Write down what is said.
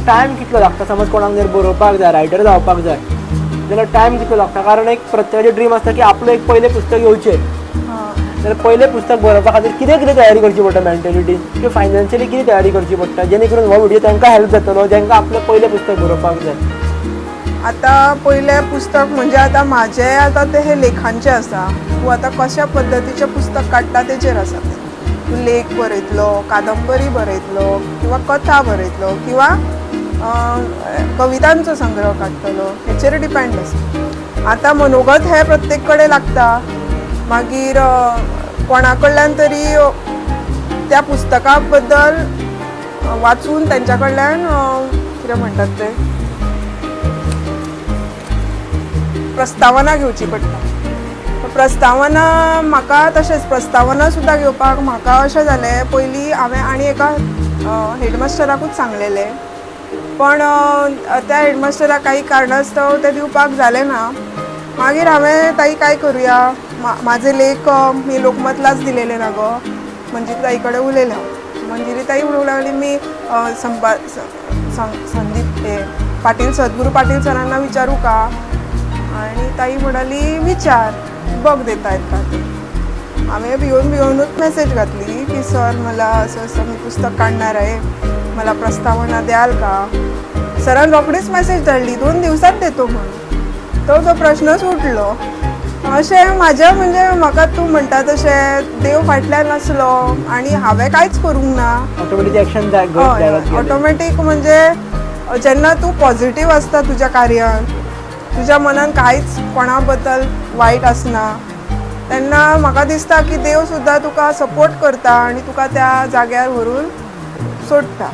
Time कितलो लागता समज कोणाक जर बरोवपाक जाय रायटर जावपाक जाय जाल्यार टायम कितलो लागता कारण एक प्रत्येकाचें ड्रीम आसता की आपलं एक पयलें पुस्तक येवचें जाल्यार पयलें पुस्तक बरोवपा खातीर कितें कितें तयारी करची पडटा मेंटेलिटी किंवा फायनान्शियली कितें तयारी करची पडटा जेणे करून हो व्हिडिओ तांकां हेल्प जातलो जांकां आपलें पयलें पुस्तक बरोवपाक जाय. आता पयलें पुस्तक म्हणजे आता माझे आता ते हे लेखांचे आसा. तूं आता कशा पद्दतीचें पुस्तक काडटा तेचेर आसा तें. तूं लेख बरयतलो, कादंबरी बरयतलो किंवा कथा बरयतलो किंवा कवितांचो संग्रह काडटलो हेचेर डिपेंड आसा. आता मनोगत हे प्रत्येक कडेन लागता. मागीर कोणा कडल्यान तरी त्या पुस्तका बद्दल वाचून तेंच्या कडल्यान कितें म्हणटात ते प्रस्तावना घेवची पडटा. प्रस्तावना म्हाका तशेंच प्रस्तावना सुद्दां घेवपाक म्हाका अशें जालें पयलीं हांवें आनी एका हेडमास्टराकूच सांगलेलें पण त्या हेडमास्टराक काही कारणास्तव ते दिवपाक जालें ना. मागीर हांवें ताई काय करुया म्हाजे लेख मी लोकमतलाच दिलेले ना गो मंजिरी ताई कडेन उलयलें हांव. मंजिरी ताई म्हणूंक लागली मी संदीप पाटील सद्गुरू पाटील सरांना विचारू का आणि ताई म्हणाली विचार बघ देतायत का ते. हांवें भिवूनच मेसेज घातली की सर मला असं असं मी पुस्तक काढणार आहे मला प्रस्तावना द्याल का. सरान रोखडीच मेसेज धाडली 2 दिवसात देतो म्हणून. तो प्रश्नच उठलो. अशें म्हाजें म्हणजे म्हाका तूं म्हणटा तशें देव फाटल्यान आसलो आनी हांवें कांयच करूंक ना. ऑटोमॅटीक एक्शन ऑटोमॅटीक म्हणजे जेन्ना तूं पॉझिटिव्ह आसता तुज्या कार्यान तुज्या मनान कांयच कोणा बद्दल वायट आसना तेन्ना म्हाका दिसता की देव सुद्दां तुका सपोर्ट करता आनी तुका त्या जाग्यार व्हरून सोडटा.